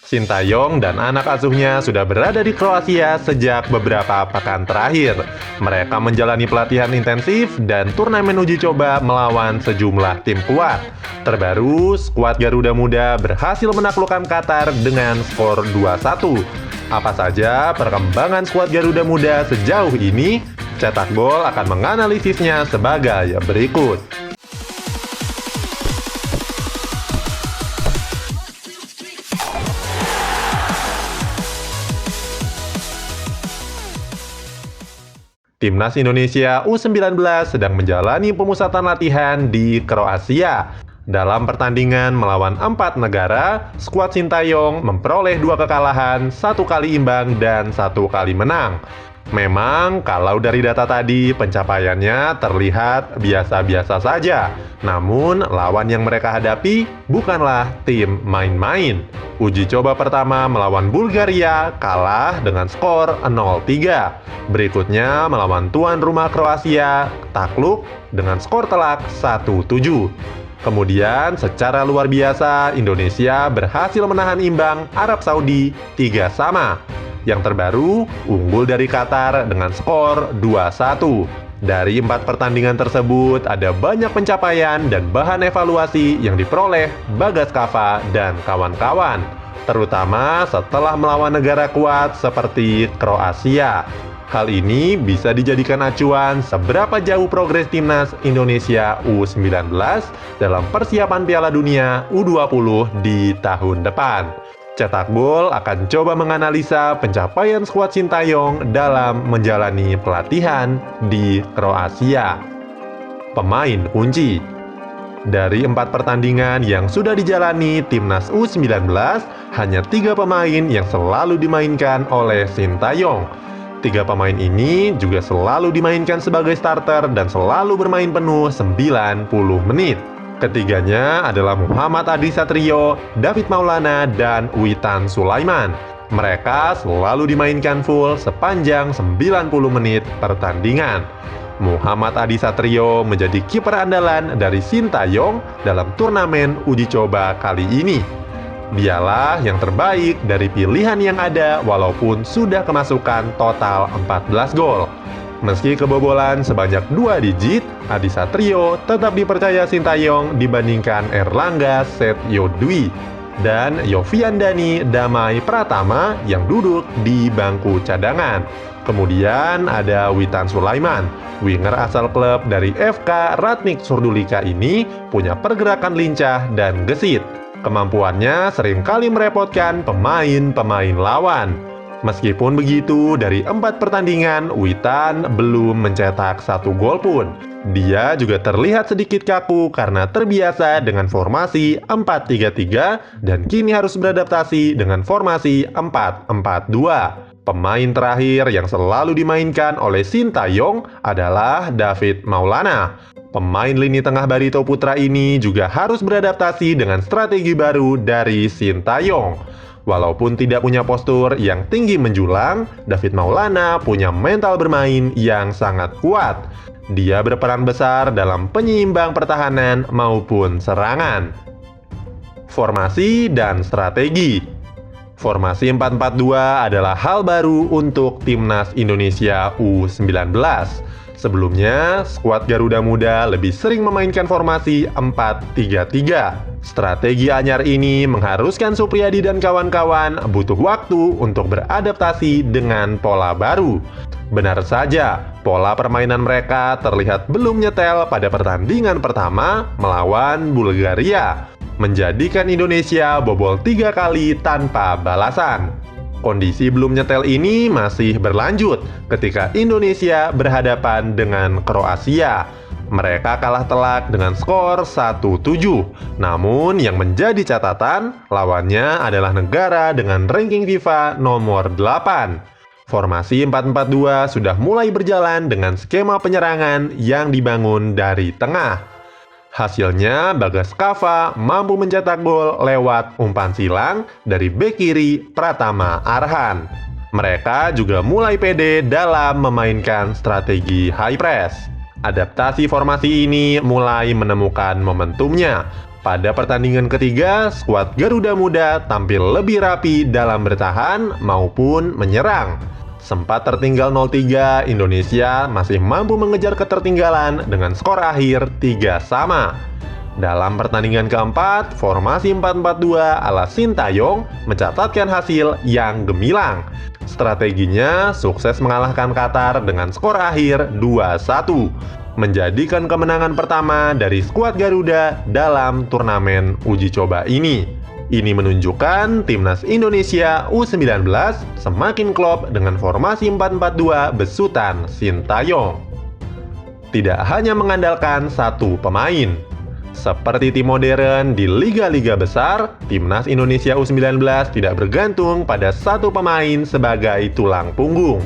Sintayong dan anak asuhnya sudah berada di Kroasia sejak beberapa pekan terakhir. Mereka menjalani pelatihan intensif dan turnamen uji coba melawan sejumlah tim kuat. Terbaru, skuad Garuda Muda berhasil menaklukkan Qatar dengan skor 2-1. Apa saja perkembangan skuad Garuda Muda sejauh ini? Cetak Gol akan menganalisisnya sebagai berikut. Timnas Indonesia U19 sedang menjalani pemusatan latihan di Kroasia. Dalam pertandingan melawan 4 negara, skuad Sintayong memperoleh 2 kekalahan, 1 kali imbang, dan 1 kali menang. Memang, kalau dari data tadi, pencapaiannya terlihat biasa-biasa saja. Namun, lawan yang mereka hadapi bukanlah tim main-main. Uji coba pertama melawan Bulgaria kalah dengan skor 0-3. Berikutnya melawan tuan rumah Kroasia takluk dengan skor telak 1-7. Kemudian secara luar biasa Indonesia berhasil menahan imbang Arab Saudi 3-3. Yang terbaru unggul dari Qatar dengan skor 2-1. Dari 4 pertandingan tersebut ada banyak pencapaian dan bahan evaluasi yang diperoleh Bagas Kava dan kawan-kawan, terutama setelah melawan negara kuat seperti Kroasia. Hal ini bisa dijadikan acuan seberapa jauh progres Timnas Indonesia U19 dalam persiapan Piala Dunia U20 di tahun depan. Cetak Gol akan coba menganalisa pencapaian skuad Sintayong dalam menjalani pelatihan di Kroasia. Pemain kunci. Dari 4 pertandingan yang sudah dijalani Timnas U19, hanya 3 pemain yang selalu dimainkan oleh Sintayong. 3 pemain ini juga selalu dimainkan sebagai starter dan selalu bermain penuh 90 menit. Ketiganya adalah Muhammad Adi Satrio, David Maulana, dan Witan Sulaiman. Mereka selalu dimainkan full sepanjang 90 menit pertandingan. Muhammad Adi Satrio menjadi kiper andalan dari Sintayong dalam turnamen uji coba kali ini. Dialah yang terbaik dari pilihan yang ada walaupun sudah kemasukan total 14 gol. Meski kebobolan sebanyak 2 digit, Adi Satrio tetap dipercaya Sintayong dibandingkan Erlangga Setio Dwi dan Yofiandani Damai Pratama yang duduk di bangku cadangan. Kemudian ada Witan Sulaiman, winger asal klub dari FK Ratnik Surdulika ini punya pergerakan lincah dan gesit. Kemampuannya seringkali merepotkan pemain-pemain lawan. Meskipun begitu, dari 4 pertandingan, Witan belum mencetak 1 gol pun. Dia juga terlihat sedikit kaku karena terbiasa dengan formasi 4-3-3 dan kini harus beradaptasi dengan formasi 4-4-2. Pemain terakhir yang selalu dimainkan oleh Sintayong adalah David Maulana. Pemain lini tengah Barito Putra ini juga harus beradaptasi dengan strategi baru dari Sintayong. Walaupun tidak punya postur yang tinggi menjulang, David Maulana punya mental bermain yang sangat kuat. Dia berperan besar dalam penyeimbang pertahanan maupun serangan. Formasi dan strategi. Formasi 4-4-2 adalah hal baru untuk Timnas Indonesia U19. Sebelumnya, skuad Garuda Muda lebih sering memainkan formasi 4-3-3. Strategi anyar ini mengharuskan Supriyadi dan kawan-kawan butuh waktu untuk beradaptasi dengan pola baru. Benar saja, pola permainan mereka terlihat belum nyetel pada pertandingan pertama melawan Bulgaria, menjadikan Indonesia bobol 3 kali tanpa balasan. Kondisi belum nyetel ini masih berlanjut ketika Indonesia berhadapan dengan Kroasia. Mereka kalah telak dengan skor 1-7. Namun yang menjadi catatan, lawannya adalah negara dengan ranking FIFA nomor 8. Formasi 4-4-2 sudah mulai berjalan dengan skema penyerangan yang dibangun dari tengah. Hasilnya, Bagas Kava mampu mencetak gol lewat umpan silang dari bek kiri Pratama Arhan. Mereka juga mulai pede dalam memainkan strategi high press. Adaptasi formasi ini mulai menemukan momentumnya. Pada pertandingan ketiga, skuad Garuda Muda tampil lebih rapi dalam bertahan maupun menyerang. Sempat tertinggal 0-3, Indonesia masih mampu mengejar ketertinggalan dengan skor akhir 3-sama. Dalam pertandingan keempat, formasi 4-4-2 ala Sintayong mencatatkan hasil yang gemilang. Strateginya sukses mengalahkan Qatar dengan skor akhir 2-1. Menjadikan kemenangan pertama dari skuad Garuda dalam turnamen uji coba ini. Ini menunjukkan timnas Indonesia U19 semakin klop dengan formasi 4-4-2 besutan Sintayong. Tidak hanya mengandalkan satu pemain. Seperti tim modern di liga-liga besar, timnas Indonesia U19 tidak bergantung pada satu pemain sebagai tulang punggung.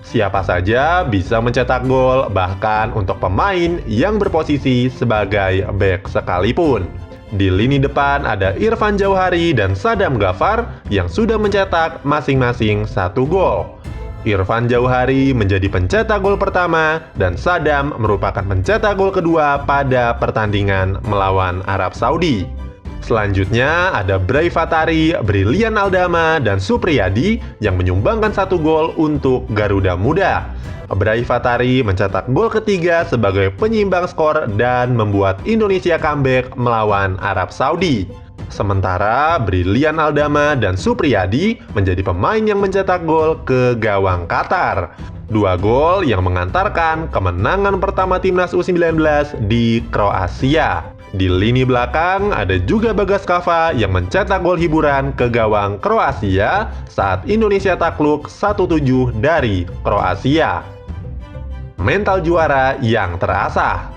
Siapa saja bisa mencetak gol, bahkan untuk pemain yang berposisi sebagai bek sekalipun. Di lini depan ada Irfan Jauhari dan Sadam Ghaffar yang sudah mencetak masing-masing satu gol. Irfan Jauhari menjadi pencetak gol pertama dan Sadam merupakan pencetak gol kedua pada pertandingan melawan Arab Saudi. Selanjutnya ada Bray Fatari, Brilian Aldama, dan Supriyadi yang menyumbangkan satu gol untuk Garuda Muda. Bray Fatari mencetak gol ketiga sebagai penyimbang skor dan membuat Indonesia comeback melawan Arab Saudi. Sementara Brilian Aldama dan Supriyadi menjadi pemain yang mencetak gol ke gawang Qatar. Dua gol yang mengantarkan kemenangan pertama timnas U19 di Kroasia. Di lini belakang ada juga Bagas Kava yang mencetak gol hiburan ke gawang Kroasia saat Indonesia takluk 1-7 dari Kroasia. Mental juara yang terasah.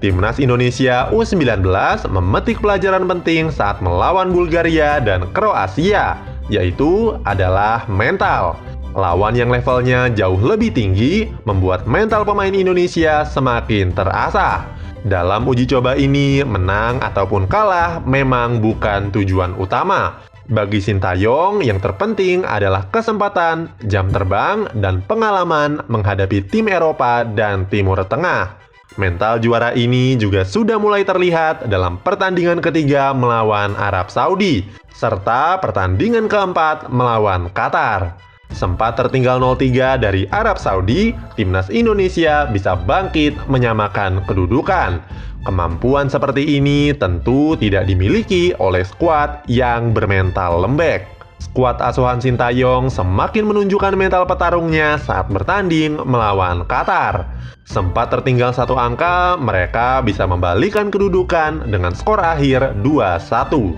Timnas Indonesia U19 memetik pelajaran penting saat melawan Bulgaria dan Kroasia, yaitu adalah mental. Lawan yang levelnya jauh lebih tinggi membuat mental pemain Indonesia semakin terasah. Dalam uji coba ini, menang ataupun kalah memang bukan tujuan utama. Bagi Sintayong, yang terpenting adalah kesempatan, jam terbang, dan pengalaman menghadapi tim Eropa dan Timur Tengah. Mental juara ini juga sudah mulai terlihat dalam pertandingan ketiga melawan Arab Saudi, serta pertandingan keempat melawan Qatar. Sempat tertinggal 0-3 dari Arab Saudi, timnas Indonesia bisa bangkit menyamakan kedudukan. Kemampuan seperti ini tentu tidak dimiliki oleh skuad yang bermental lembek. Skuad asuhan Sintayong semakin menunjukkan mental petarungnya saat bertanding melawan Qatar. Sempat tertinggal satu angka, mereka bisa membalikan kedudukan dengan skor akhir 2-1.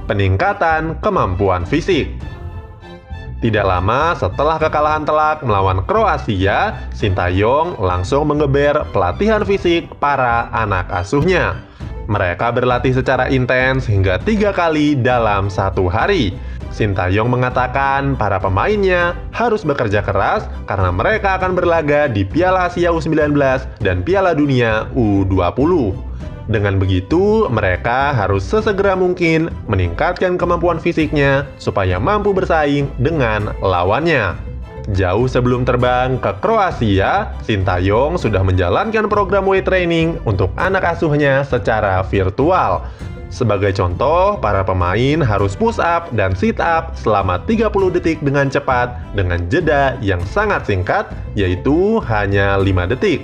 Peningkatan kemampuan fisik. Tidak lama setelah kekalahan telak melawan Kroasia, Sintayong langsung menggeber pelatihan fisik para anak asuhnya. Mereka berlatih secara intens hingga 3 kali dalam satu hari. Sintayong mengatakan para pemainnya harus bekerja keras karena mereka akan berlaga di Piala Asia U19 dan Piala Dunia U20. Dengan begitu, mereka harus sesegera mungkin meningkatkan kemampuan fisiknya supaya mampu bersaing dengan lawannya. Jauh sebelum terbang ke Kroasia, Sintayong sudah menjalankan program weight training untuk anak asuhnya secara virtual. Sebagai contoh, para pemain harus push up dan sit up selama 30 detik dengan cepat dengan jeda yang sangat singkat, yaitu hanya 5 detik.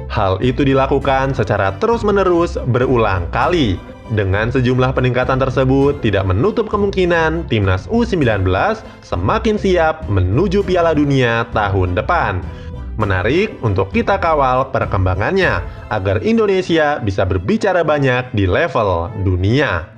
Hal itu dilakukan secara terus-menerus berulang kali. Dengan sejumlah peningkatan tersebut, tidak menutup kemungkinan timnas U19 semakin siap menuju Piala Dunia tahun depan. Menarik untuk kita kawal perkembangannya, agar Indonesia bisa berbicara banyak di level dunia.